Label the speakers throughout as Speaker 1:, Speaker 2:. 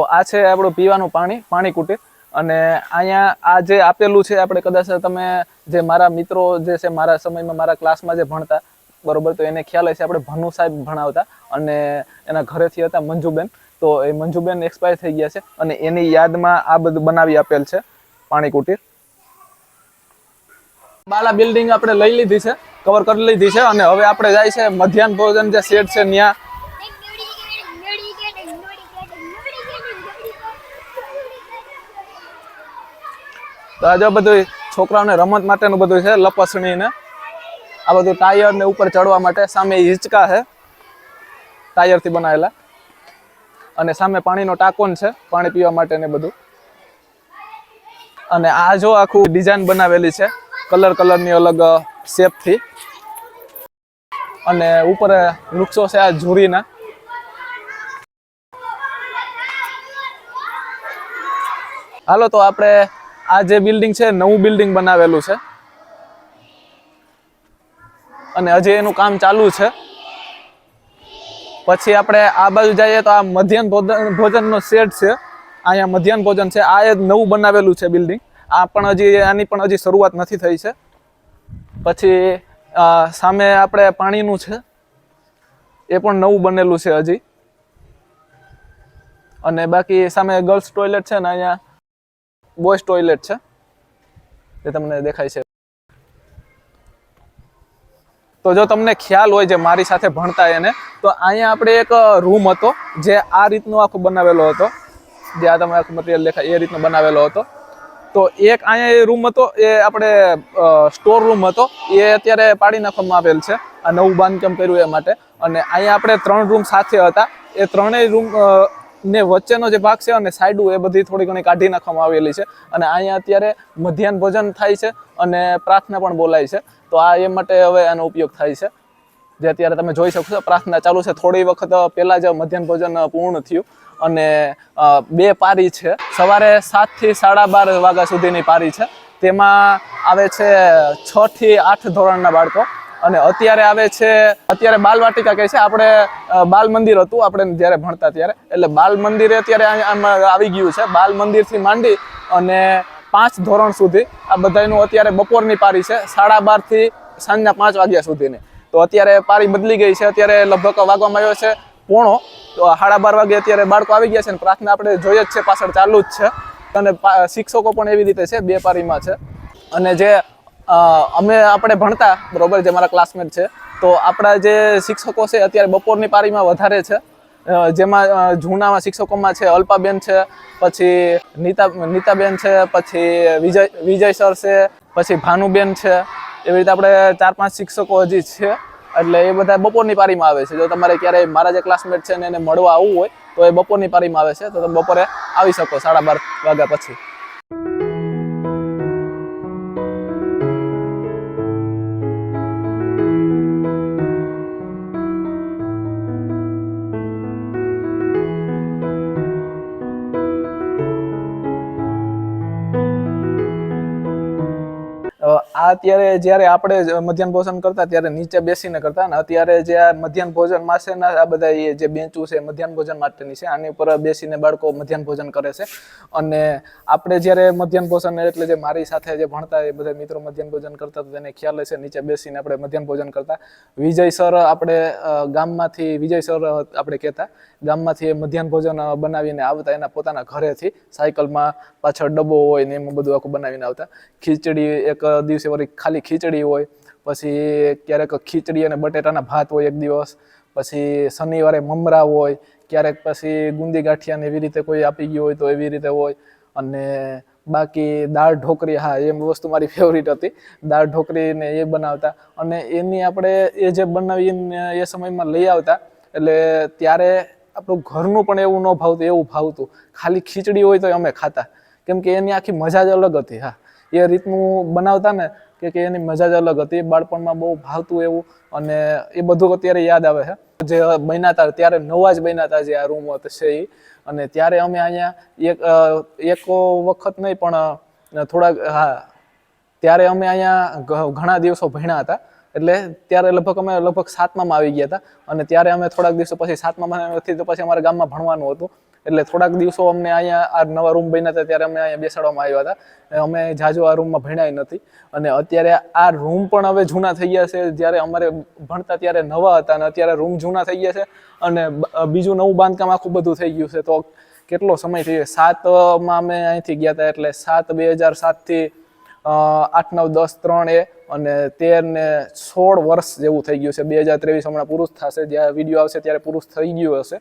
Speaker 1: આ છે આપણું પીવાનું પાણી કુટીર અને અહીંયા આ જે આપેલું છે આપણે કદાચ તમે જે મારા મિત્રો જે છે મારા સમયમાં મારા ક્લાસમાં જે ભણતા બરોબર તો એને ખ્યાલ હશે આપણે ભનુ સાહેબ ભણાવતા અને એના ઘરેથી હતા મંજુબેન તો એ મંજુબેન એક્સપાયર થઈ ગયા છે અને એની યાદમાં આ બધું બનાવી આપેલ છે પાણી કુટીર બાલા બિલ્ડિંગ આપણે લઈ લીધી છે કવર કરી લીધી છે અને હવે આપણે જાય છે મધ્યાહન ભોજન જે શેડ છે ત્યાં તો આ બધું છોકરાઓને રમત માટેનું બધું છે લપસણી ને આ બધું ટાયર ને ઉપર ચડવા માટે સામે હિંચકા છે ટાયરથી બનાવેલા અને સામે પાણીનો ટાંકોન છે પાણી પીવા માટે ને બધું અને આ જો આખું ડિઝાઇન બનાવેલી છે કલરની અલગ શેપથી અને ઉપર વૃક્ષો છે આ ઝૂરીના હાલો તો આપણે આ જે બિલ્ડિંગ છે નવું બિલ્ડિંગ બનાવેલું છે અને હજી એનું કામ ચાલુ છે પછી આપણે આ બાજુ જઈએ તો આ મધ્યાહન ભોજનનો શેડ છે અહીંયા મધ્યાહન ભોજન છે આ નવું બનાવેલું છે બિલ્ડિંગ આની પણ હજી શરૂઆત નથી થઈ છે પછી સામે આપણે પાણીનું છે એ પણ નવું બનેલું છે હજી અને બાકી સામે ગર્લ્સ ટોયલેટ છે ને અહીંયા બોયઝ ટોયલેટ છે એ તમને દેખાય છે તો જો તમને ખ્યાલ હોય જે મારી સાથે ભણતા એને તો અહીંયા આપણે એક રૂમ હતો જે આ રીતનો આખો બનાવેલો હતો જે આ તમે આખું મટીરિયલ દેખાય એ રીતનો બનાવેલો હતો તો એક અહીંયા એ રૂમ હતો એ આપણે સ્ટોર રૂમ હતો એ અત્યારે પાડી નાખવામાં આવેલ છે આ નવું બાંધકામ કર્યું એ માટે અને અહીંયા આપણે 3 રૂમ સાથે હતા એ ત્રણેય રૂમ ને વચ્ચેનો જે ભાગ છે અને સાઈડો એ બધી થોડી ઘણી કાઢી નાખવામાં આવેલી છે અને અહીંયા અત્યારે મધ્યાહન ભોજન થાય છે અને પ્રાર્થના પણ બોલાય છે તો આ એ માટે હવે આનો ઉપયોગ થાય છે જે અત્યારે તમે જોઈ શકશો પ્રાર્થના ચાલુ છે થોડી વખત પહેલા જ મધ્યાહન ભોજન પૂર્ણ થયું અને 2 પારી છે સવારે 7 થી 12:30 વાગ્યા સુધીની પારી છે તેમાં આવે છે 6 થી 8 ધોરણના બાળકો અને અત્યારે બાલવાટિકા કહે છે આપણે બાલ મંદિર હતું આપણે જ્યારે ભણતા ત્યારે એટલે બાલ મંદિરે અત્યારે આમાં આવી ગયું છે બાલ મંદિરથી માંડી અને 5 ધોરણ સુધી આ બધાનું અત્યારે બપોરની પારી છે 12:30 થી સાંજના 5 વાગ્યા સુધીની તો અત્યારે પારી બદલી ગઈ છે અત્યારે લગભગ વાગવામાં આવ્યો છે 1:30 તો 12:30 વાગે અત્યારે બાળકો આવી ગયા છે અને પ્રાર્થના આપણે જોઈએ જ છે પાછળ ચાલુ જ છે અને શિક્ષકો પણ એવી રીતે છે 2 પારીમાં છે અને જે આપણે ભણતા બરોબર જે મારા ક્લાસમેટ છે તો આપણા જે શિક્ષકો છે અત્યારે બપોરની પારીમાં વધારે છે જેમાં જૂના શિક્ષકોમાં છે અલ્પાબેન છે પછી નીતાબેન છે પછી વિજય સર છે પછી ભાનુબેન છે એવી રીતે આપણે 4-5 શિક્ષકો હજી છે એટલે એ બધા બપોરની પારીમાં આવે છે જો તમારે ક્યારેય મારા જે ક્લાસમેટ છે ને એને મળવા આવવું હોય તો એ બપોરની પારીમાં આવે છે તો તમે બપોરે આવી શકો 12:30 વાગ્યા પછી અત્યારે જ્યારે આપણે મધ્યાહન ભોજન કરતા ત્યારે નીચે બેસીને કરતા અને અત્યારે જે આ મધ્યાહન ભોજન માટેના આ બધા જે બેન્ચો છે મધ્યાહન ભોજન માટેની છે આની ઉપર બેસીને બાળકો મધ્યાહન ભોજન કરે છે અને આપણે જ્યારે મધ્યાહન ભોજન એટલે જે મારી સાથે જે ભણતા એ બધા મિત્રો મધ્યાહન ભોજન કરતા તો તેને ખ્યાલ હશે નીચે બેસીને આપણે મધ્યાહન ભોજન કરતા વિજય સર આપણે ગામમાંથી વિજય સર આપણે કહેતા ગામમાંથી મધ્યાહન ભોજન બનાવીને આવતા એના પોતાના ઘરેથી સાયકલમાં પાછળ ડબ્બો હોય ને એમાં બધું આખું બનાવીને આવતા ખીચડી એક દિવસે વળી ખાલી ખીચડી હોય પછી ક્યારેક ખીચડી અને બટેટાના ભાત હોય એક દિવસ પછી શનિવારે મમરા હોય ક્યારેક પછી ગુંદી ગાંઠિયાને એવી રીતે કોઈ આપી ગયું હોય તો એવી રીતે હોય અને બાકી દાળ ઢોકરી હા એ વસ્તુ મારી ફેવરિટ હતી દાળ ઢોકરીને એ બનાવતા અને એની આપણે એ જે બનાવીને એ સમયમાં લઈ આવતા એટલે ત્યારે આપણું ઘરનું પણ એવું ન ભાવતું એવું ભાવતું ખાલી ખીચડી હોય તો અમે ખાતા કેમ કે એની આખી મજા જ અલગ હતી હા એ રીતનું બનાવતા ને કે એની મજા જ અલગ હતી બાળપણમાં બહુ ભાવતું એવું અને એ બધું અત્યારે યાદ આવે છે જે બન્યા હતા ત્યારે નવા જ બન્યા હતા જે આ રૂમ છે એ અને ત્યારે અમે અહીંયા એક વખત નહીં પણ થોડાક હા ત્યારે અમે અહીંયા ઘણા દિવસો ભણ્યા હતા એટલે ત્યારે અમે લગભગ 7મામાં આવી ગયા હતા અને ત્યારે અમે થોડાક દિવસો પછી 7મામાં તો પછી અમારા ગામમાં ભણવાનું હતું એટલે થોડાક દિવસો અમને અહીંયા આ નવા રૂમ બન્યા હતા ત્યારે અમે અહીંયા બેસાડવામાં આવ્યા હતા. અમે જાજો આ રૂમમાં ભણ્યા નથી અને અત્યારે આ રૂમ પણ હવે જૂના થઈ ગયા છે. જ્યારે અમારે ભણતા ત્યારે નવા હતા અને અત્યારે રૂમ જૂના થઈ ગયા છે અને બીજું નવું બાંધકામ આખું બધું થઈ ગયું છે. તો કેટલો સમય થઈ ગયો? 7માં અમે અહીંથી ગયા હતા એટલે 7/2007 8 9 10 3 એ અને 13 ને 16 વર્ષ જેવું થઈ ગયું છે. 2023 હમણાં પૂરું થશે, જ્યારે વિડીયો આવશે ત્યારે પૂરું થઈ ગયું હશે.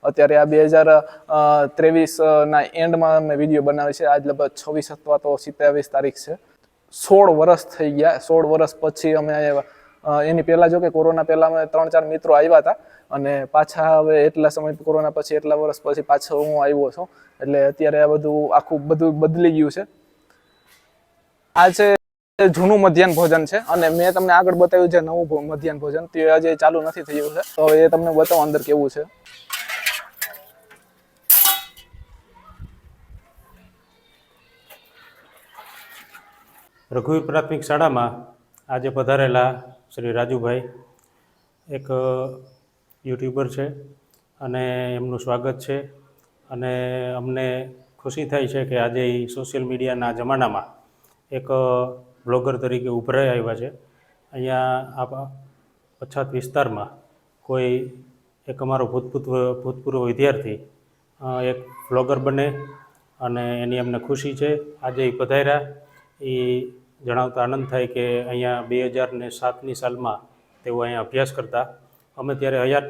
Speaker 1: અત્યારે આ 2023 ના એન્ડમાં અમે વિડીયો બનાવી છે. આજ લગભગ 26 અથવા તો 27 તારીખ છે. 16 વર્ષ થઈ ગયા. 16 વર્ષ પછી અમે આવ્યા. એની પહેલા જો કે કોરોના પહેલા અમે 3-4 મિત્રો આવ્યા હતા અને પાછા હવે એટલા સમય કોરોના પછી એટલા વર્ષ પછી પાછો હું આવ્યો છું. એટલે અત્યારે આ બધું આખું બધું બદલી ગયું છે. આ છે જૂનું મધ્યાહન ભોજન છે અને મેં તમને આગળ બતાવ્યું છે નવું મધ્યાહન ભોજન, તે હજી ચાલુ નથી થયું છે. તો એ તમને બતાવો અંદર કેવું છે.
Speaker 2: રઘુવીર પ્રાથમિક શાળામાં આજે પધારેલા શ્રી રાજુભાઈ એક યુટ્યુબર છે અને એમનું સ્વાગત છે. અને અમને ખુશી થાય છે કે આજે સોશિયલ મીડિયાના જમાનામાં એક બ્લોગર તરીકે ઉભરાઈ આવ્યા છે. અહીંયા આ પછાત વિસ્તારમાં કોઈ એક અમારો ભૂતપૂર્વ વિદ્યાર્થી એક બ્લોગર બને અને એની અમને ખુશી છે. આજે એ પધાર્યા એ જણાવતા આનંદ થાય કે અહીંયા 2007ની સાલમાં તેઓ અહીંયા અભ્યાસ કરતા. અમે ત્યારે હયાત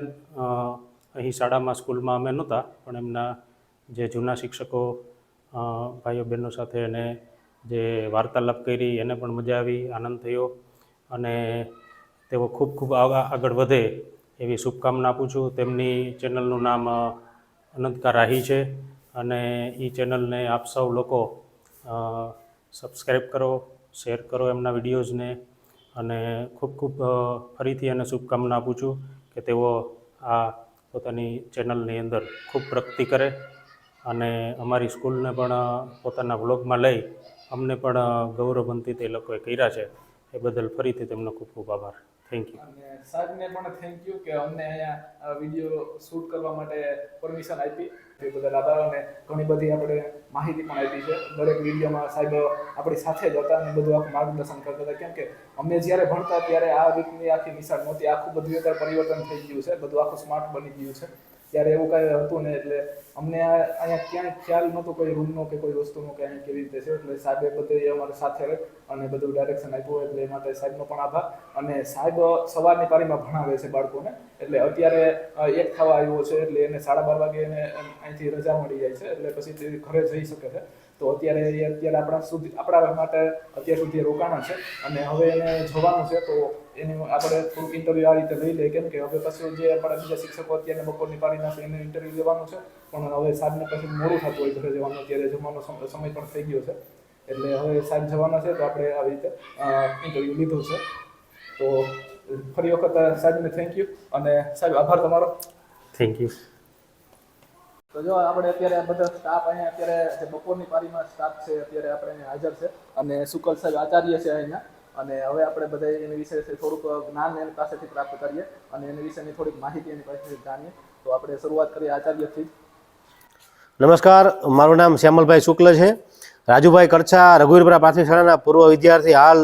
Speaker 2: અહીં શાળામાં સ્કૂલમાં અમે નહોતા, પણ એમના જે જૂના શિક્ષકો ભાઈઓ બહેનો સાથે એને જે વાર્તાલાપ કરી એને પણ મજા આવી, આનંદ થયો અને તેઓ ખૂબ ખૂબ આગળ વધે એવી શુભકામના આપું છું. તેમની ચેનલનું નામ અનંતકા રાહી છે અને એ ચેનલને આપ સૌ લોકો સબસ્ક્રાઈબ કરો, શેર કરો એમના વિડીયોઝને અને ખૂબ ખૂબ ફરીથી એને શુભકામના આપું છું કે તેઓ આ પોતાની ચેનલની અંદર ખૂબ પ્રગતિ કરે અને અમારી સ્કૂલને પણ પોતાના વ્લોગમાં લઈ અમને પણ ગૌરવવંતિત એ લોકોએ કર્યા છે. એ બદલ ફરીથી તેમનો ખૂબ ખૂબ આભાર. Thank you.
Speaker 1: અને સાહેબને પણ થેન્ક યુ કે અમને અહીંયા વિડીયો શૂટ કરવા માટે પરમિશન આપી. એ બદલ આભાર. અને ઘણી બધી આપણે માહિતી પણ આપી છે. દરેક વિડીયોમાં સાહેબ આપણી સાથે જ હતા અને બધું આખું માર્ગદર્શન કરતા હતા. કેમ કે અમે જ્યારે ભણતા ત્યારે આ રીતની આખી નિશાળ નહોતી. આખું બધું અત્યારે પરિવર્તન થઈ ગયું છે, બધું આખું સ્માર્ટ બની ગયું છે. ત્યારે એવું કાંઈ હતું ને એટલે અમને અહીંયા ક્યાંય ખ્યાલ નહોતો કોઈ રૂમનો કે કોઈ વસ્તુનો કે અહીંયા કેવી રીતે છે. એટલે સાહેબે બધે અમારી સાથે રહી અને બધું ડાયરેક્શન આપ્યું. એટલે એ માટે સાહેબનો પણ આભાર. અને સાહેબ સવારની પારીમાં ભણાવે છે બાળકોને. એટલે અત્યારે 1 થવા આવ્યો છે એટલે એને 12:30 વાગે એને અહીંથી રજા મળી જાય છે. એટલે પછી તે ઘરે જઈ શકે છે. તો અત્યારે આપણા માટે અત્યાર સુધી રોકાણા છે અને હવે એને જવાનું છે. તો એનું આપણે થોડુંક ઇન્ટરવ્યૂ આ રીતે લઈ લઈએ. કેમ કે હવે પછી જે આપણા બીજા શિક્ષકો અત્યારે બપોરની પારીના છે એને ઇન્ટરવ્યૂ લેવાનું છે. પણ હવે સાહેબને પછી મોડું થતું હોય ઘરે જવાનું, અત્યારે જમવાનો સમય પણ થઈ ગયો છે. એટલે હવે સાહેબ જવાના છે તો આપણે આવી રીતે ઇન્ટરવ્યૂ લીધું છે. તો ફરી વખત સાહેબને થેન્ક યુ અને સાહેબ આભાર તમારો.
Speaker 2: Thank you.
Speaker 1: તો જો આપણે અત્યારે બધા સ્ટાફ અહીંયા અત્યારે જે બપોરની પારીમાં સ્ટાફ છે અત્યારે આપણે અહીંયા હાજર છે અને શુકલ સાહેબ આચાર્ય છે અહીંયા. અને હવે આપણે બધા એની વિશે થોડુંક જ્ઞાન એની પાસેથી પ્રાપ્ત કરીએ અને એની વિશેની થોડીક માહિતી એની પાસેથી જાણીએ. તો આપણે શરૂઆત કરીએ આચાર્યથી.
Speaker 3: નમસ્કાર, મારું નામ શ્યામલભાઈ શુક્લ છે. રાજુભાઈ કરછા રઘુવીરપુરા પ્રાથમિક શાળાના પૂર્વ વિદ્યાર્થી, હાલ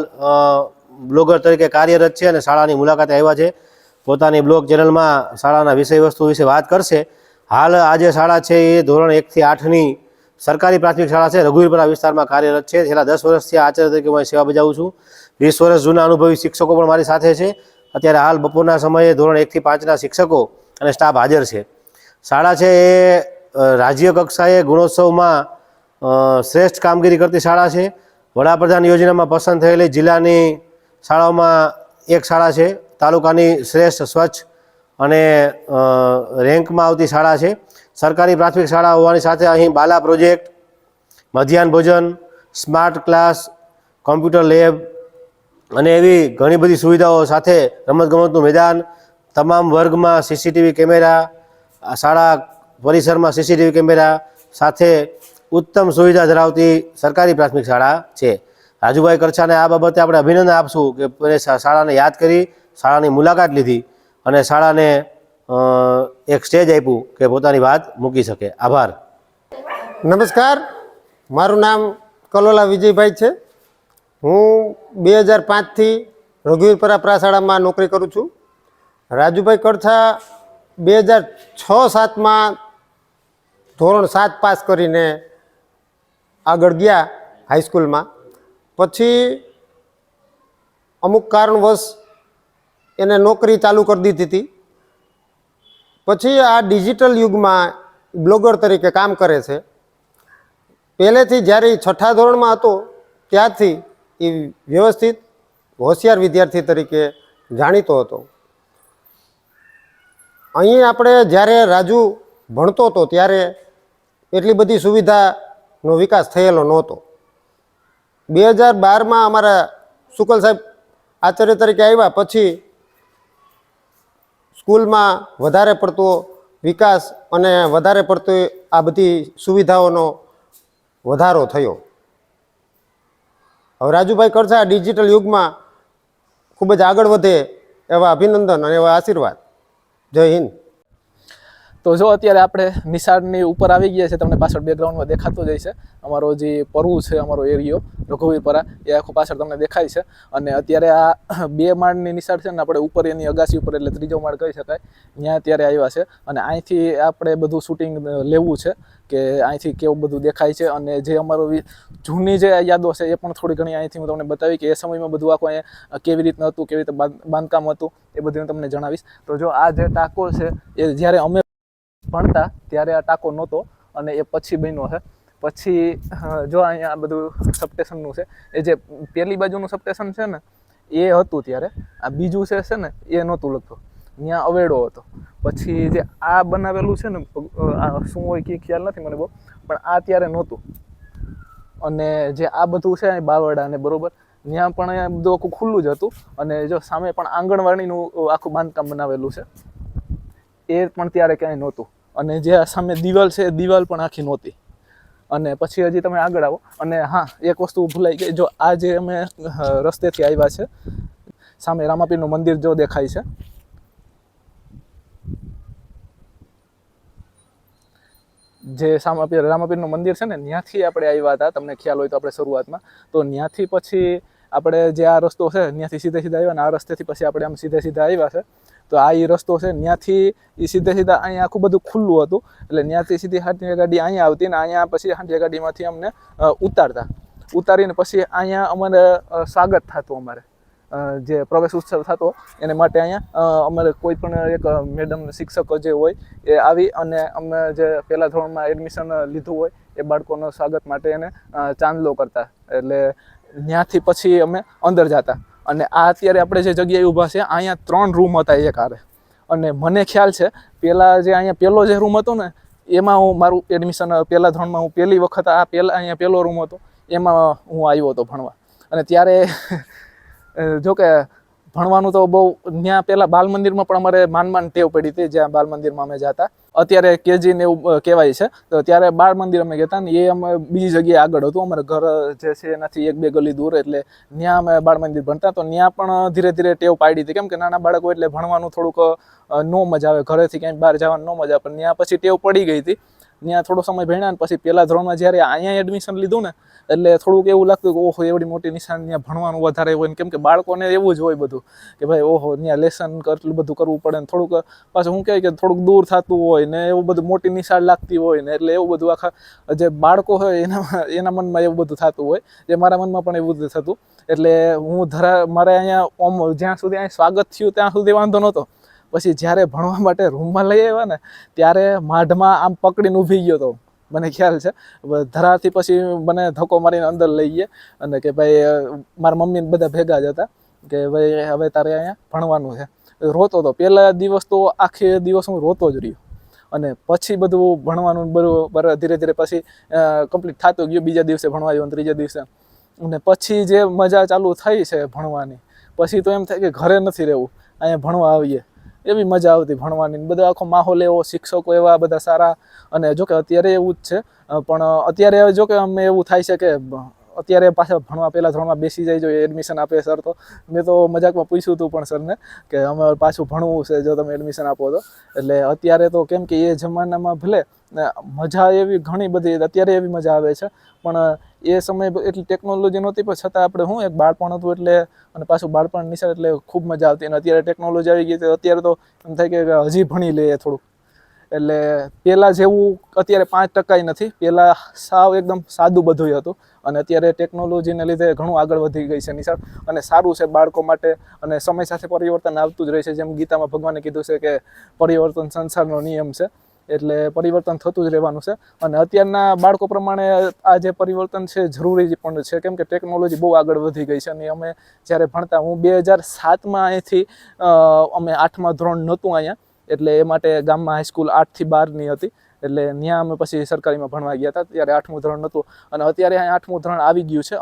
Speaker 3: બ્લોગર તરીકે કાર્યરત છે અને શાળાની મુલાકાતે આવ્યા છે. પોતાની બ્લોગ ચેનલમાં શાળાના વિષય વસ્તુ વિશે વાત કરશે. હાલ આજે શાળા છે એ ધોરણ 1 થી 8ની સરકારી પ્રાથમિક શાળા છે, રઘુવીરપુરા વિસ્તારમાં કાર્યરત છે. છેલ્લા 10 વર્ષથી આચાર્ય તરીકે હું સેવા બજાવું છું. 20 વર્ષ જૂના અનુભવી શિક્ષકો પણ મારી સાથે છે. અત્યારે હાલ બપોરના સમયે ધોરણ 1 થી 5ના શિક્ષકો અને સ્ટાફ હાજર છે. શાળા છે એ રાજ્ય કક્ષાએ ગુણોત્સવમાં શ્રેષ્ઠ કામગીરી કરતી શાળા છે. વડાપ્રધાન યોજનામાં પસંદ થયેલી જિલ્લાની શાળાઓમાં એક શાળા છે. તાલુકાની શ્રેષ્ઠ સ્વચ્છ અને રેન્કમાં આવતી શાળા છે. સરકારી પ્રાથમિક શાળા હોવાની સાથે અહીં બાલા પ્રોજેક્ટ, મધ્યાહન ભોજન, સ્માર્ટ ક્લાસ, કોમ્પ્યુટર લેબ અને એવી ઘણી બધી સુવિધાઓ સાથે રમતગમતનું મેદાન, તમામ વર્ગમાં સીસીટીવી કેમેરા, શાળા પરિસરમાં સીસીટીવી કેમેરા સાથે ઉત્તમ સુવિધા ધરાવતી સરકારી પ્રાથમિક શાળા છે. રાજુભાઈ કરછાને આ બાબતે આપણે અભિનંદન આપશું કે શાળાને યાદ કરી, શાળાની મુલાકાત લીધી અને શાળાને એક સ્ટેજ આપ્યું કે પોતાની વાત મૂકી શકે. આભાર.
Speaker 4: નમસ્કાર, મારું નામ કલોલા વિજયભાઈ છે. હું 2005થી રઘુવીરપરા પ્રાશાળામાં નોકરી કરું છું. રાજુભાઈ કડછા 2006-07માં ધોરણ 7 પાસ કરીને આગળ ગયા હાઈસ્કૂલમાં. પછી અમુક કારણવશ એને નોકરી ચાલુ કરી દીધી હતી. પછી આ ડિજિટલ યુગમાં બ્લોગર તરીકે કામ કરે છે. પહેલેથી જ્યારે એ 6થા ધોરણમાં હતો ત્યારથી એ વ્યવસ્થિત હોશિયાર વિદ્યાર્થી તરીકે જાણીતો હતો. અહીં આપણે જ્યારે રાજુ ભણતો હતો ત્યારે એટલી બધી સુવિધાનો વિકાસ થયેલો નહોતો. 2012માં અમારા શુકલ સાહેબ આચાર્ય તરીકે આવ્યા પછી સ્કૂલમાં વધારે પડતો વિકાસ અને વધારે પડતી આ બધી સુવિધાઓનો વધારો થયો. હવે રાજુભાઈ કડછા ડિજિટલ યુગમાં ખૂબ જ આગળ વધે એવા અભિનંદન અને એવા આશીર્વાદ. જય હિન્દ.
Speaker 1: તો જો અત્યારે આપણે નિશાળની ઉપર આવી ગયા છે, તમને પાછળ બેકગ્રાઉન્ડમાં દેખાતો જ હશે. અમારો જે પરવું છે, અમારો એરિયો રઘુવીરપરા, એ આખો પાછળ તમને દેખાય છે. અને અત્યારે આ 2 માળની નિશાળ છે ને, આપણે ઉપર એની અગાસી ઉપર એટલે 3જો માળ કહી શકાય, ત્યાં અત્યારે આવ્યા છે. અને અહીંથી આપણે બધું શૂટિંગ લેવું છે કે અહીંથી કેવું બધું દેખાય છે. અને જે અમારો જૂની જે યાદો છે એ પણ થોડી ઘણી અહીંથી હું તમને બતાવી કે એ સમયમાં બધું આખું અહીંયા કેવી રીતનું હતું, કેવી રીતે બાંધકામ હતું, એ બધું હું તમને જણાવીશ. તો જો આ જે ટાંકો છે એ જ્યારે અમે ભણતા ત્યારે આ ટાંકો નહોતો અને એ પછી બન્યો છે. પછી જો અહીંયા આ બધું સબસ્ટેશનનું છે, એ જે પેલી બાજુનું સબસ્ટેશન છે ને એ હતું ત્યારે. આ બીજું છે ને એ નહોતું લગતું, ત્યાં અવેડો હતો. પછી જે આ બનાવેલું છે ને, આ શું હોય કે ખ્યાલ નથી મને બહુ, પણ આ ત્યારે નહોતું. અને જે આ બધું છે અહીં બાવડા ને બરોબર, ત્યાં પણ અહીંયા બધું આખું ખુલ્લું જ હતું. અને જો સામે પણ આંગણવાડીનું આખું બાંધકામ બનાવેલું છે, એ પણ ત્યારે ક્યાંય નહોતું. અને જે આ સામે દિવાલ છે એ દિવાલ પણ આખી નહોતી. અને પછી હજી તમે આગળ આવો અને હા, એક વસ્તુ ભૂલાઈ ગઈ. જો આ જે અમે રસ્તેથી આવ્યા છે, સામે રામાપીરનું મંદિર જો દેખાય છે, જે રામાપીરનું મંદિર છે ને, ત્યાંથી આપણે આવ્યા હતા. તમને ખ્યાલ હોય તો આપણે શરૂઆતમાં, તો ત્યાંથી પછી આપણે જે આ રસ્તો છે ત્યાંથી સીધે સીધા આવ્યા, ને આ રસ્તેથી પછી આપણે આમ સીધે સીધા આવ્યા છે. તો આ એ રસ્તો છે, ત્યાંથી એ સીધે સીધા અહીંયા આખું બધું ખુલ્લું હતું. એટલે ત્યાંથી સીધી હાંડિયા ગાડી અહીંયા આવતી ને અહીંયા પછી હાંડિયા ગાડીમાંથી અમને ઉતારીને પછી અહીંયા અમારે સ્વાગત થતું. અમારે જે પ્રવેશ ઉત્સવ થતો એને માટે અહીંયા અમારે કોઈ પણ એક મેડમ શિક્ષકો જે હોય એ આવી અને અમે જે પહેલા ધોરણમાં એડમિશન લીધું હોય એ બાળકોના સ્વાગત માટે એને ચાંદલો કરતા. એટલે ત્યાંથી પછી અમે અંદર જતા. અને આ અત્યારે આપણે જે જગ્યાએ ઊભા છે, અહીંયા 3 રૂમ હતા એક હારે. અને મને ખ્યાલ છે પહેલાં જે અહીંયા પહેલો જે રૂમ હતો ને, એમાં હું મારું એડમિશન પહેલા ધોરણમાં હું પહેલી વખત અહીંયા પહેલો રૂમ હતો એમાં હું આવ્યો હતો ભણવા. અને ત્યારે જો કે ભણવાનું તો બહુ ત્યાં પહેલાં બાલ મંદિરમાં પણ અમારે માન ટેવ પડી હતી, જ્યાં બાલ મંદિરમાં અમે જતા. અત્યારે કેજી ને એવું કહેવાય છે, તો ત્યારે બાળ મંદિર અમે ગયા ને, એ અમે બીજી જગ્યાએ આગળ હતું. અમારા ઘર જે છે એનાથી 1-2 ગલી દૂર, એટલે ત્યાં અમે બાળ મંદિર ભણતા. તો ત્યાં પણ ધીરે ધીરે ટેવ પાડી હતી, કેમ કે નાના બાળકો એટલે ભણવાનું થોડુંક નો મજા આવે, ઘરેથી ક્યાંય બહાર જવાનું નો મજા આવે. પણ ત્યાં પછી ટેવ પડી ગઈ હતી. ત્યાં થોડો સમય ભણ્યા ને પછી પહેલા ધોરણમાં જ્યારે અહીંયા એડમિશન લીધું ને, એટલે થોડુંક એવું લાગતું કે ઓહો, એવડી મોટી નિશાન, ત્યાં ભણવાનું વધારે હોય ને, કેમ કે બાળકોને એવું જ હોય બધું કે ભાઈ ઓહો, ત્યાં લેસન એટલું બધું કરવું પડે ને, થોડુંક પાછું શું કહેવાય કે થોડુંક દૂર થતું હોય ને, એવું બધું મોટી નિશાળ લાગતી હોય ને, એટલે એવું બધું આખા જે બાળકો હોય એના મનમાં એવું બધું થતું હોય, જે મારા મનમાં પણ એવું બધું થતું. એટલે મારે અહીંયા જ્યાં સુધી અહીં સ્વાગત થયું ત્યાં સુધી વાંધો નહોતો. પછી જ્યારે ભણવા માટે રૂમમાં લઈ આવ્યા ને, ત્યારે માઢમાં આમ પકડીને ઊભી ગયો હતો, મને ખ્યાલ છે. ધરાથી પછી મને ધક્કો મારીને અંદર લઈ ગયા અને કે ભાઈ, મારા મમ્મી બધા ભેગા જ હતા કે ભાઈ હવે તારે અહીંયા ભણવાનું છે. રોતો હતો પહેલા દિવસ તો, આખે દિવસ હું રોતો જ રહ્યો. અને પછી બધું ભણવાનું બરાબર ધીરે ધીરે પછી કમ્પ્લીટ થતું ગયું. બીજા દિવસે ભણવા આવ્યો, ત્રીજા દિવસે. અને પછી જે મજા ચાલુ થઈ છે ભણવાની, પછી તો એમ થાય કે ઘરે નથી રહેવું, અહીંયા ભણવા આવીએ, એવી મજા આવતી ભણવાની. બધો આખો માહોલ એવો, શિક્ષકો એવા બધા સારા. અને જોકે અત્યારે એવું જ છે, પણ અત્યારે જોકે અમે એવું થાય છે કે અત્યારે પાછા ભણવા પહેલા ધોરણમાં બેસી જાય જો એડમિશન આપે સર. તો મેં તો મજાકમાં પૂછ્યું હતું પણ સરને કે અમે પાછું ભણવું છે જો તમે એડમિશન આપો તો. એટલે અત્યારે તો કેમ કે એ જમાનામાં ભલે મજા એવી ઘણી બધી અત્યારે એવી મજા આવે છે, પણ એ સમયે એટલી ટેકનોલોજી નહોતી, પણ છતાં આપણે શું એક બાળપણ હતું એટલે, અને પાછું બાળપણ નિશાળ એટલે ખૂબ મજા આવતી. અને અત્યારે ટેકનોલોજી આવી ગઈ તો અત્યારે તો એમ થાય કે હજી ભણી લઈએ થોડુંક. એટલે પહેલાં જેવું અત્યારે 5% નથી, પહેલાં સાવ એકદમ સાદું બધું હતું. અને અત્યારે ટેકનોલોજીને લીધે ઘણું આગળ વધી ગઈ છે નિશાળ, અને સારું છે બાળકો માટે. અને સમય સાથે પરિવર્તન આવતું જ રહે છે. જેમ ગીતામાં ભગવાને કીધું છે કે પરિવર્તન સંસારનો નિયમ છે, એટલે પરિવર્તન થતું જ રહેવાનું છે. અને અત્યારના બાળકો પ્રમાણે આ જે પરિવર્તન છે જરૂરી પણ છે, કેમ કે ટેકનોલોજી બહુ આગળ વધી ગઈ છે. અને અમે જ્યારે ભણતા, હું 2007માં અહીંથી અમે 8મા ધોરણ નહોતું અહીંયા, એટલે એ માટે ગામમાં હાઈસ્કૂલ 8 થી 12ની હતી, એટલે ત્યાં અમે પછી સરકારીમાં ભણવા ગયા હતા. ત્યારે 8મું ધોરણ નહોતું, અને અત્યારે અહીંયા 8મું ધોરણ આવી ગયું છે.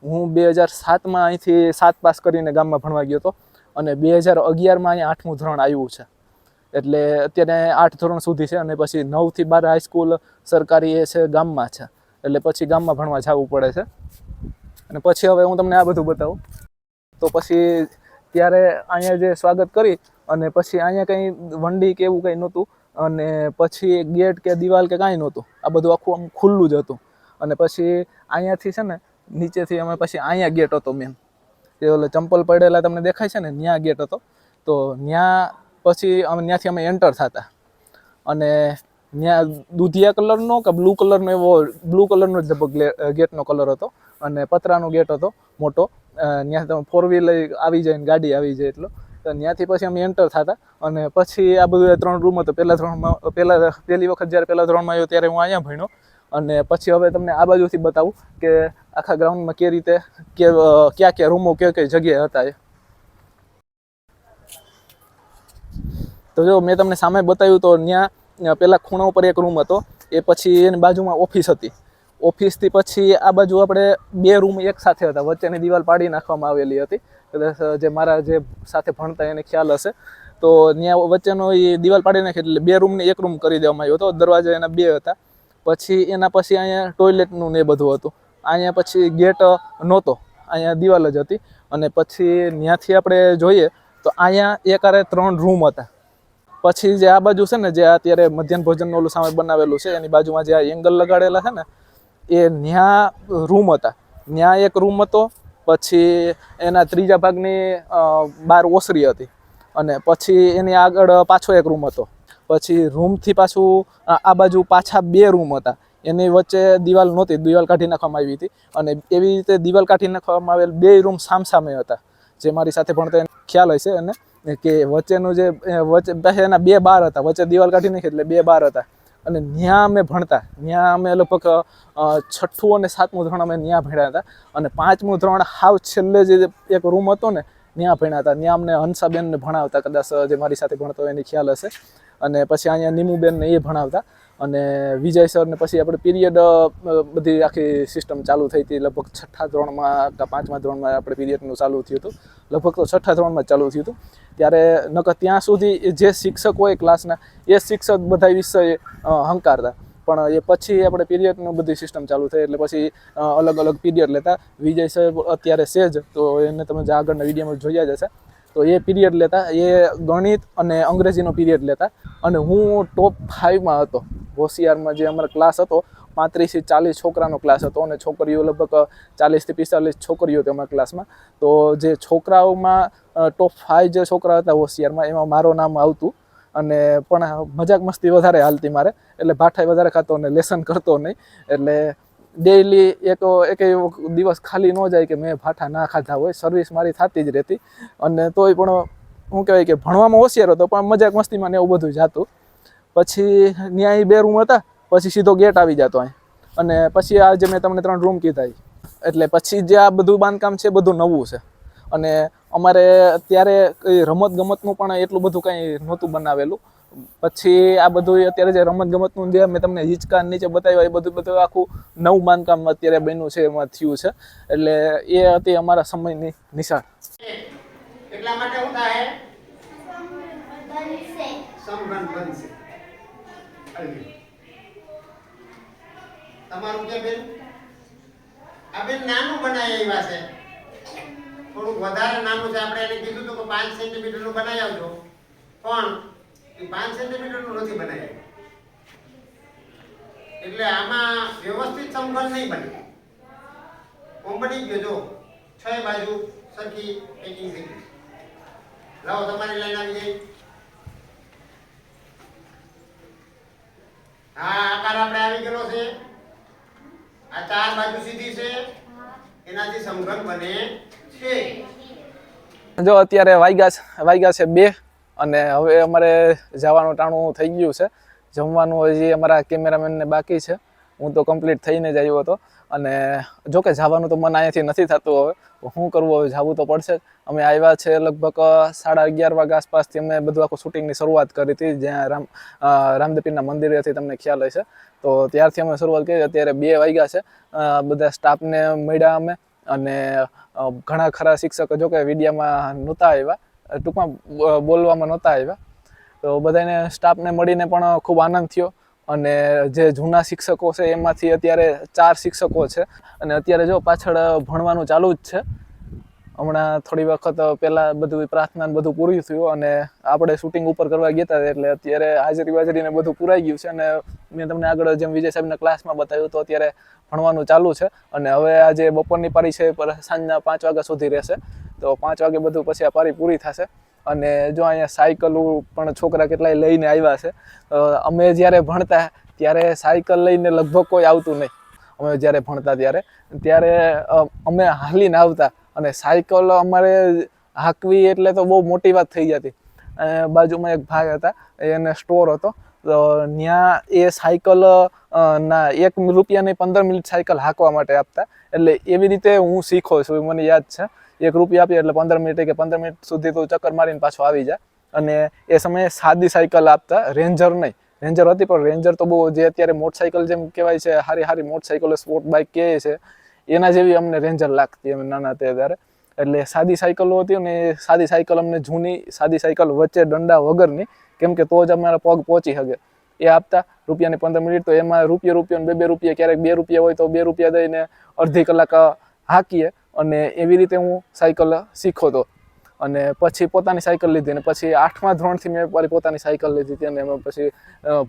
Speaker 1: હું 2007માં અહીંથી 7 પાસ કરીને ગામમાં ભણવા ગયો હતો, અને 2011માં અહીંયા 8મું ધોરણ આવ્યું છે. એટલે અત્યારે 8 ધોરણ સુધી છે, અને પછી 9 થી 12 હાઈસ્કૂલ સરકારી એ છે ગામમાં છે. એટલે પછી ગામમાં ભણવા જવું પડે છે. અને પછી હવે હું તમને આ બધું બતાવું. તો પછી ત્યારે અહીંયા જે સ્વાગત કરી, અને પછી અહીંયા કંઈ વંડી કે એવું કંઈ નહોતું, અને પછી ગેટ કે દિવાલ કે કાંઈ નહોતું. આ બધું આખું આમ ખુલ્લું જ હતું. અને પછી અહીંયાથી છે ને નીચેથી અમે પછી અહીંયા ગેટ હતો મેન, તે ઓલે ચંપલ પડેલા તમને દેખાય છે ને, ત્યાં ગેટ હતો. તો ત્યાં પછી ત્યાંથી અમે એન્ટર થતા, અને ત્યાં દૂધિયા કલરનો કે બ્લુ કલરનો એવો બ્લુ કલરનો જ લગભગ ગેટનો કલર હતો, અને પતરાનો ગેટ હતો મોટો. ત્યાં તમે 4 વ્હીલર આવી જાય ને ગાડી આવી જાય એટલો. તો ત્યાંથી પછી અમે એન્ટર થતા, અને પછી આ બધું 3 રૂમ હતો. પહેલી વખત જ્યારે પહેલા ધોરણમાં આવ્યો ત્યારે હું અહીંયા ભણ્યો. અને પછી હવે તમને આ બાજુથી બતાવું કે આખા ગ્રાઉન્ડમાં કે રીતે ક્યાં રૂમો કઈ જગ્યાએ હતા એ. તો જો મેં તમને સામે બતાવ્યું, તો ત્યાં પહેલાં ખૂણા ઉપર એક રૂમ હતો, એ પછી એની બાજુમાં ઓફિસ હતી. ઓફિસથી પછી આ બાજુ આપણે 2 રૂમ એક સાથે હતા, વચ્ચેની દિવાલ પાડી નાખવામાં આવેલી હતી. જે મારા જે સાથે ભણતા એને ખ્યાલ હશે. તો ત્યાં વચ્ચેનો એ દિવાલ પાડી નાખી, એટલે 2 રૂમને 1 રૂમ કરી દેવામાં આવ્યો હતો. દરવાજા એના 2 હતા. પછી એના પછી અહીંયા ટોયલેટનું ને એ બધું હતું. અહીંયા પછી ગેટ નહોતો, અહીંયા દિવાલ જ હતી. અને પછી ત્યાંથી આપણે જોઈએ તો અહીંયા એકારે 3 રૂમ હતા. પછી જે આ બાજુ છે ને, જે અત્યારે મધ્યાહન ભોજનનું ઓલું સામે બનાવેલું છે, એની બાજુમાં જે આ એંગલ લગાડેલા છે ને, એ ત્યાં રૂમ હતા. ત્યાં એક રૂમ હતો. પછી એના 3જા ભાગની બહાર ઓસરી હતી, અને પછી એની આગળ પાછો એક રૂમ હતો. પછી રૂમથી પાછું આ બાજુ પાછા 2 રૂમ હતા. એની વચ્ચે દિવાલ નહોતી, દિવાલ કાઢી નાખવામાં આવી હતી. અને એવી રીતે દિવાલ કાઢી નાખવામાં આવેલ 2 રૂમ સામસામે હતા. જે મારી સાથે ભણતા એને ખ્યાલ હશે. અને કે વચ્ચેનું જે વચ્ચે એના 2 બાર હતા, વચ્ચે દિવાલ કાઢી નાખી એટલે 2 બાર હતા. અને ત્યાં અમે ભણતા. ત્યાં અમે લગભગ 6ઠું અને 7મું ધોરણ અમે ત્યાં ભણ્યા હતા. અને 5મું ધોરણ હાવ છેલ્લે જે એક રૂમ હતો ને, ત્યાં ભણ્યા હતા. ત્યાં અમને હંસાબેનને ભણાવતા, કદાચ જે મારી સાથે ભણતો એની ખ્યાલ હશે. અને પછી અહીંયા નીમુબેનને એ ભણાવતા. અને વિજય સરને પછી આપણે પીરિયડ બધી આખી સિસ્ટમ ચાલુ થઈ હતી. લગભગ 6ઠ્ઠા ધોરણમાં કે 5મા ધોરણમાં આપણે પીરિયડનું ચાલુ થયું હતું. લગભગ તો 6ઠ્ઠા ધોરણમાં ચાલુ થયું હતું. ત્યારે નકર ત્યાં સુધી જે શિક્ષક હોય ક્લાસના, એ શિક્ષક બધા વિષય હંકારતા. પણ એ પછી આપણે પીરિયડનું બધી સિસ્ટમ ચાલુ થઈ, એટલે પછી અલગ અલગ પીરિયડ લેતા. વિજય સર અત્યારે છે જ, તો એને તમે જે આગળના વિડીયોમાં જોયા જ હશે. તો એ પીરિયડ લેતા, એ ગણિત અને અંગ્રેજીનો પીરિયડ લેતા. અને હું ટોપ 5માં હતો. હોશિયારમાં જે અમારો ક્લાસ હતો, 35 થી 40 છોકરાનો ક્લાસ હતો, અને છોકરીઓ લગભગ 40 થી 45 છોકરીઓ હતી અમારા ક્લાસમાં. તો જે છોકરાઓમાં ટોપ 5 જે છોકરા હતા હોશિયારમાં, એમાં મારું નામ આવતું. અને પણ મજાક મસ્તી વધારે હાલતી મારે, એટલે ભાઠાઈ વધારે ખાતો અને લેસન કરતો નહીં. એટલે ડેઈલી એક દિવસ ખાલી ન જાય કે મેં ભાઠા ના ખાધા હોય. સર્વિસ મારી થતી જ રહેતી. અને તોય પણ શું કહેવાય કે ભણવામાં હોશિયાર હતો, પણ મજાક મસ્તીમાં ને એવું બધું જાતું. પછી ત્યાં 2 રૂમ હતા. પછી સીધો ગેટ આવી જતો અહીં. અને પછી આ જે મેં તમને 3 રૂમ કીધા, એટલે પછી જે આ બધું બાંધકામ છે બધું નવું છે. અને અમારે ત્યારે રમત ગમતનું પણ એટલું બધું કંઈ નહોતું બનાવેલું. પછી આ બધું અત્યારે જે રમત ગમતનું જે મેં તમને હિંચકા નીચે બતાવ્યા, એ બધું આખું નવું બાંધકામ અત્યારે બન્યું છે, એમાં થયું છે. એટલે એ હતી અમારા સમયની નિશાળ.
Speaker 5: એટલા માટે હું થાય સમઘન બનશે. તમારું કે બેન
Speaker 4: આ બેન નાનું બનાવી આવ્યા છે, થોડુંક વધારે નાનું છે. આપણે એને કીધું હતું કે 5 સેન્ટીમીટરનું બનાવી આવજો, પણ એ 5 સેન્ટીમીટરનું નથી બનાવ્યું. એટલે આમાં વ્યવસ્થિત સમઘન નહીં બને. ઓમ બની ગયો જો 6 બાજુ સરખી પેકિંગ થઈ ગઈ. લાવો તમારી લાઈન આવી ગઈ. હા, આકાર આપણે આવી ગયેલો છે. આ 4 બાજુ સીધી છે, એનાથી સમઘન બને છે.
Speaker 1: જો અત્યારે વાગ્યા છે 2 અને હવે અમારે જવાનું ટાણું થઈ ગયું છે. જમવાનું હજી અમારા કેમેરામેનને બાકી છે. હું તો કમ્પ્લીટ થઈને જ આવ્યો હતો અને જોકે જવાનું તો મને અહીંયાથી નથી થતું. હવે શું કરવું, હવે જવું તો પડશે જ. અમે આવ્યા છે લગભગ 11:30 વાગ્યા આસપાસથી અમે બધું આખું શૂટિંગની શરૂઆત કરી હતી, જ્યાં રામદેપીરના મંદિરેથી તમને ખ્યાલ હશે. તો ત્યારથી અમે શરૂઆત કરી. અત્યારે 2 વાગ્યા છે. બધા સ્ટાફને મળ્યા અમે અને ઘણા ખરા શિક્ષકો જોકે વિડીયામાં નહોતા આવ્યા, ટૂંકમાં બોલવામાં નહોતા આવ્યા. તો બધાને સ્ટાફને મળીને પણ ખૂબ આનંદ થયો. અને જે જૂના શિક્ષકો છે એમાંથી અત્યારે 4 શિક્ષકો છે અને અત્યારે જો પાછળ ભણવાનું ચાલુ જ છે. હમણાં થોડી વખત પહેલાં બધું પ્રાર્થના ને બધું પૂરું થયું અને આપણે શૂટિંગ ઉપર કરવા ગયા હતા, એટલે અત્યારે હાજરી બધું પૂરાઈ ગયું છે. અને મેં તમને આગળ જેમ વિજય સાહેબના ક્લાસમાં બતાવ્યું તો અત્યારે ભણવાનું ચાલુ છે. અને હવે આજે બપોરની પારી છે સાંજના 5 વાગ્યા સુધી રહેશે. તો 5 વાગે બધું પછી આ પારી પૂરી થશે. અને જો અહીંયા સાયકલો પણ છોકરા કેટલાય લઈને આવ્યા છે. અમે જ્યારે ભણતા ત્યારે સાયકલ લઈને લગભગ કોઈ આવતું નહીં. અમે જ્યારે ભણતા ત્યારે અમે હાલીને આવતા અને સાયકલ અમારે હાંકવી એટલે તો બહુ મોટી વાત થઈ જતી. બાજુમાં એક ભાઈ હતા, એને સ્ટોર હતો, તો ત્યાં એ સાયકલ ના 1 રૂપિયાની 15 મિનિટ સાયકલ હાંકવા માટે આપતા. એટલે એવી રીતે હું શીખો છું. મને યાદ છે 1 રૂપિયા આપીએ એટલે 15 મિનિટે કે 15 મિનિટ સુધી તો ચક્કર મારીને પાછો આવી જાય. અને એ સમયે સાદી સાયકલ આપતા, રેન્જર નહીં. રેન્જર હતી પણ રેન્જર તો બહુ, જે અત્યારે મોટરસાયકલ જેમ કહેવાય છે, સારી મોટરસાયકલો સ્પોર્ટ બાઇક કહે છે, એના જેવી અમને રેન્જર લાગતી અમે નાના હતા ત્યારે. એટલે સાદી સાયકલો હતી અને એ સાદી સાયકલ અમને જૂની સાદી સાયકલ વચ્ચે દંડા વગરની, કેમ કે તો જ અમારા પગ પહોંચી શકે, એ આપતા. રૂપિયાની 15 મિનિટ, તો એમાં રૂપિયા 2 રૂપિયા, ક્યારેક 2 રૂપિયા હોય તો 2 રૂપિયા દઈને અડધી કલાક હાંકીએ. અને એવી રીતે હું સાયકલ શીખો હતો. અને પછી પોતાની સાયકલ લીધી અને પછી 8મા ધોરણથી મેં મારી પોતાની સાયકલ લીધી હતી. અને એમાં પછી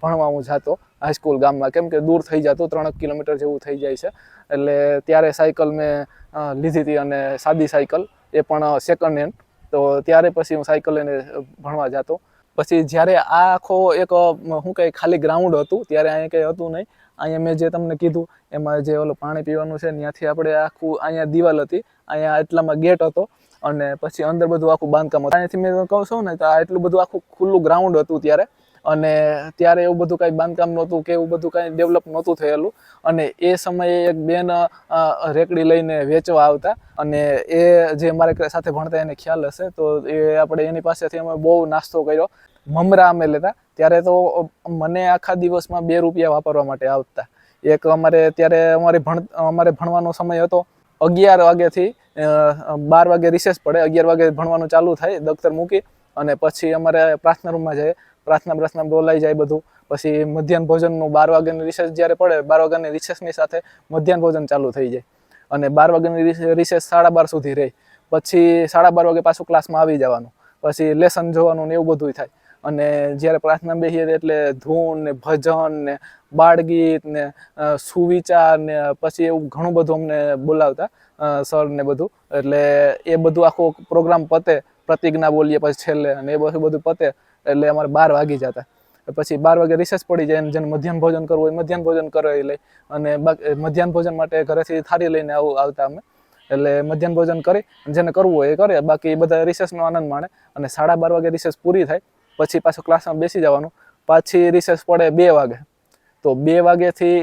Speaker 1: ભણવા હું જતો હાઈસ્કૂલ ગામમાં, કેમ કે દૂર થઈ જતું, 3 કિલોમીટર જેવું થઈ જાય છે. એટલે ત્યારે સાયકલ મેં લીધી હતી અને સાદી સાયકલ, એ પણ સેકન્ડ હેન્ડ. તો ત્યારે પછી હું સાયકલ લઈને ભણવા જતો. પછી જ્યારે આ આખો એક શું કહે ખાલી ગ્રાઉન્ડ હતું, ત્યારે અહીંયા કંઈ હતું નહીં. અહીંયા મેં જે તમને કીધું એમાં જે ઓલું પાણી પીવાનું છે, ત્યાંથી આપણે આખું, અહીંયા દિવાલ હતી, અહીંયા એટલામાં ગેટ હતો અને પછી અંદર બધું આખું બાંધકામ હતું. અહીંયાથી મેં કહું છું ને તો આ એટલું બધું આખું ખુલ્લું ગ્રાઉન્ડ હતું ત્યારે. અને ત્યારે એવું બધું કાંઈ બાંધકામ નહોતું કે એવું બધું કાંઈ ડેવલપ નહોતું થયેલું. અને એ સમયે એક બેન રેકડી લઈને વેચવા આવતા અને એ જે મારે સાથે ભણતા એને ખ્યાલ હશે, તો એ આપણે એની પાસેથી અમે બહુ નાસ્તો કર્યો. મમરા અમે લેતા. ત્યારે તો મને આખા દિવસમાં 2 રૂપિયા વાપરવા માટે આવતા. એક અમારે ત્યારે અમારે ભણવાનો સમય હતો 11 વાગ્યાથી 12 વાગે રિસેસ પડે. 11 વાગે ભણવાનું ચાલુ થાય, દફતર મૂકી અને પછી અમારે પ્રાર્થના રૂમમાં જાય, પ્રાર્થના બોલાઈ જાય બધું. પછી મધ્યાહન ભોજનનું 12 વાગ્યાની રિસેસ જ્યારે પડે, 12 વાગ્યાની રિસેસની સાથે મધ્યાહન ભોજન ચાલુ થઈ જાય અને 12 વાગ્યાની રિસેસ 12:30 સુધી રહી. પછી 12:30 વાગે પાછું ક્લાસમાં આવી જવાનું, પછી લેસન જોવાનું ને એવું બધું થાય. અને જ્યારે પ્રાર્થના બેસીએ એટલે ધૂન ને ભજન ને બાળગીત ને સુવિચાર ને પછી એવું ઘણું બધું અમને બોલાવતા સર ને બધું. એટલે એ બધું આખો પ્રોગ્રામ પતે, પ્રતિજ્ઞા બોલીએ પછી છેલ્લે, અને એ બધું પતે એટલે અમારે 12 વાગી જતા. પછી 12 વાગે રિસેસ પડી જાય અને જેને મધ્યાહન ભોજન કરવું હોય મધ્યાહન ભોજન કરી લઈ. અને મધ્યાહન ભોજન માટે ઘરેથી થાળી લઈને આવતા અમે. એટલે મધ્યાહન ભોજન કરી જેને કરવું હોય એ કરે, બાકી બધા રિસેસનો આનંદ માણે. અને 12:30 વાગે રિસેસ પૂરી થાય પછી પાછું ક્લાસમાં બેસી જવાનું. પાછી રિસેસ પડે 2 વાગે, તો 2 વાગ્યાથી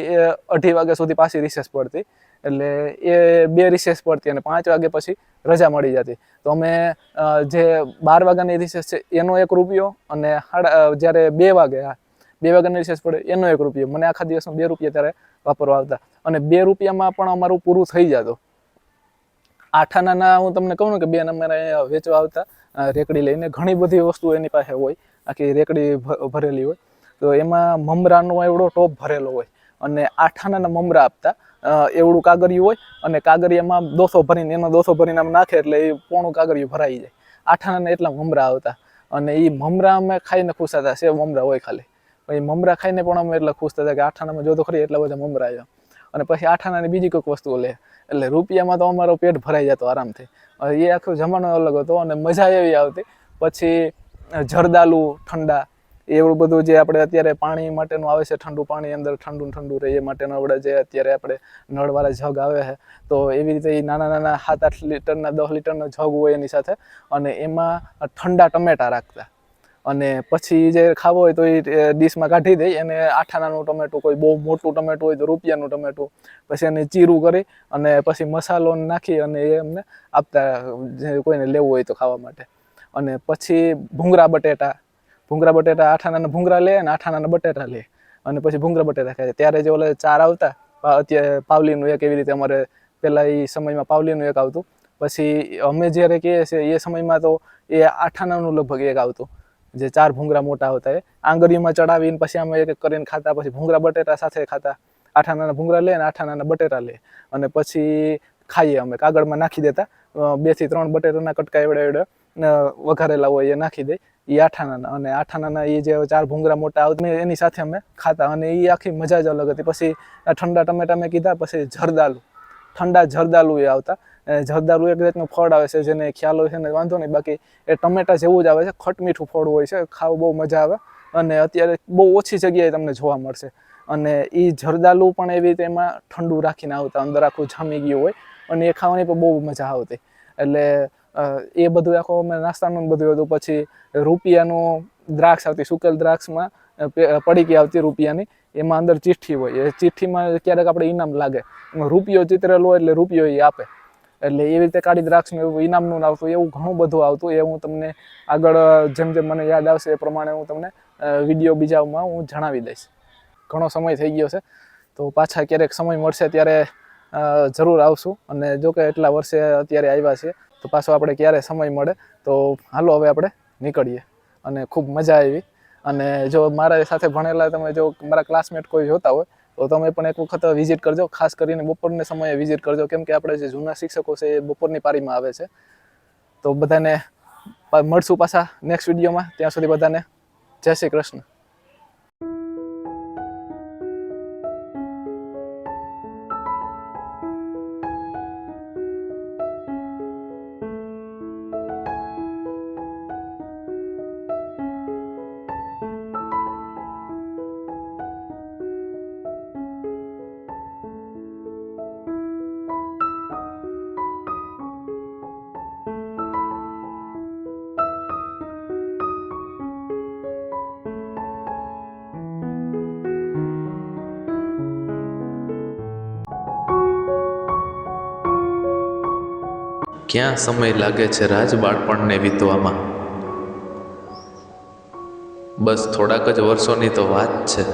Speaker 1: 2:30 વાગ્યા સુધી પાછી રિસેસ પડતી. એટલે એ 2 રિસેસ પડતી અને 5 વાગે પછી રજા મળી જતી. તો અમે જે 12 વાગ્યાની રિસેસ છે એનો 1 રૂપિયો અને જ્યારે 2 વાગ્યાની રિસેસ પડે એનો 1 રૂપિયો, મને આખા દિવસમાં 2 રૂપિયા ત્યારે વાપરવા આવતા. અને 2 રૂપિયામાં પણ અમારું પૂરું થઈ જતું. 8 આનાના હું તમને કહું ને કે બેન અમારે વેચવા આવતા રેકડી લઈને. ઘણી બધી વસ્તુ એની પાસે હોય, આખી રેકડી ભરેલી હોય. તો એમાં મમરાનો એવડો ટોપ ભરેલો હોય અને 8 આનાના મમરા આપતા. એવડું કાગરિયું હોય અને કાગરિયામાં દોસો ભરીને એનો દોસો ભરીને આમ નાખે એટલે એ પોણું કાગરિયું ભરાઈ જાય. આઠાણાને એટલા મમરા આવતા અને એ મમરા અમે ખાઈને ખુશ થતા. સેવ મમરા હોય ખાલી, પછી મમરા ખાઈને પણ અમે એટલા ખુશ થતા કે આઠાણામાં જો તો ખરી એટલા બધા મમરા આવ્યા. અને પછી આઠાણાની બીજી કોઈક વસ્તુઓ લે એટલે રૂપિયામાં તો અમારો પેટ ભરાઈ જતો આરામથી. એ આખો જમાનો અલગ હતો અને મજા એવી આવતી. પછી જરદાલુ ઠંડા એવું બધું જે આપણે અત્યારે પાણી માટેનું આવે છે, ઠંડુ પાણી અંદર ઠંડુ રહે એ માટેનું આપણે જે અત્યારે આપણે નળવાળા જગ આવે છે, તો એવી રીતે એ નાના 7-8 લીટરના 10 લીટરના જગ હોય એની સાથે અને એમાં ઠંડા ટમેટા રાખતા. અને પછી જે ખાવો હોય તો એ ડીશમાં કાઢી દઈ અને આઠાણાનું ટમેટું, કોઈ બહુ મોટું ટમેટું હોય તો રૂપિયાનું ટમેટું, પછી એને ચીરું કરી અને પછી મસાલો નાખી અને એ અમને આપતા જે કોઈને લેવું હોય તો ખાવા માટે. અને પછી ભૂંગળા બટેટા આઠાણાના ભૂંગળા લે અને આઠાણાના બટેટા લે અને પછી ભૂંગળા બટેટા ખાય. ત્યારે જે ઓલા ચાર આવતા, અત્યારે પાવલીનું એક, એવી રીતે અમારે પહેલાં એ સમયમાં પાવલીનું એક આવતું. પછી અમે જ્યારે કહીએ છીએ એ સમયમાં તો એ આઠાણાનું લગભગ એક આવતું, જે 4 ભૂંગળા મોટા આવતા. એ આંગળીમાં ચડાવીને પછી અમે એક કરીને ખાતા. પછી ભૂંગળા બટેટા સાથે ખાતા. આઠાણાના ભૂંગળા લે અને આઠાણાના બટેટા લે અને પછી ખાઈએ. અમે કાગળમાં નાખી દેતા, 2 થી 3 બટેટાના કટકા એવડે વઘારેલા હોય એ નાખી દે. એ આઠાણાના, અને આઠાણાના એ જે 4 ભૂંગળા મોટા આવતા એની સાથે અમે ખાતા અને એ આખી મજા જ અલગ હતી. પછી ઠંડા ટમેટા મેં કીધા, પછી ઠંડા જરદાલુ એ આવતા. જરદાલુ એક જાતનું ફળ આવે છે, જેને ખ્યાલ હોય છે ને વાંધો નહીં, બાકી એ ટમેટા જેવું જ આવે છે. ખટમીઠું ફળ હોય છે, ખાવું બહુ મજા આવે અને અત્યારે બહુ ઓછી જગ્યાએ તમને જોવા મળશે. અને એ જરદાલુ પણ એવી રીતે એમાં ઠંડુ રાખીને આવતા, અંદર આખું જામી ગયું હોય અને એ ખાવાની પણ બહુ મજા આવતી. એટલે એ બધું આખો અમે નાસ્તાનું બધું હતું. પછી રૂપિયાનું દ્રાક્ષ આવતી, સુકેલ દ્રાક્ષમાં પડીકી આવતી રૂપિયાની, એમાં અંદર ચિઠ્ઠી હોય. એ ચિઠ્ઠીમાં ક્યારેક આપણે ઇનામ લાગે, એમાં રૂપિયો ચિતરેલો હોય એટલે રૂપિયો એ આપે. એટલે એવી રીતે કાળી દ્રાક્ષનું એવું ઇનામનું આવતું. એવું ઘણું બધું આવતું. એ હું તમને આગળ જેમ જેમ મને યાદ આવશે એ પ્રમાણે હું તમને વિડીયો બીજામાં હું જણાવી દઈશ. ઘણો સમય થઈ ગયો છે, તો પાછા ક્યારેક સમય મળશે ત્યારે જરૂર આવશું. અને જો કે એટલા વર્ષે અત્યારે આવ્યા છીએ, તો પાછો આપણે ક્યારે સમય મળે તો હાલો હવે આપણે નીકળીએ. અને ખૂબ મજા આવી. અને જો મારા સાથે ભણેલા તમે જો મારા ક્લાસમેટ કોઈ જોતા હોય તો તમે પણ એક વખત વિઝિટ કરજો. ખાસ કરીને બપોરને સમયે વિઝિટ કરજો, કેમ કે આપણે જે જૂના શિક્ષકો છે એ બપોરની પારીમાં આવે છે. તો બધાને મળશું પાછા નેક્સ્ટ વિડીયોમાં. ત્યાં સુધી બધાને જય શ્રી કૃષ્ણ.
Speaker 6: ક્યાં સમય લાગે છે રાજ બાળપણને વીતવામાં? બસ થોડાક જ વર્ષોની તો વાત છે.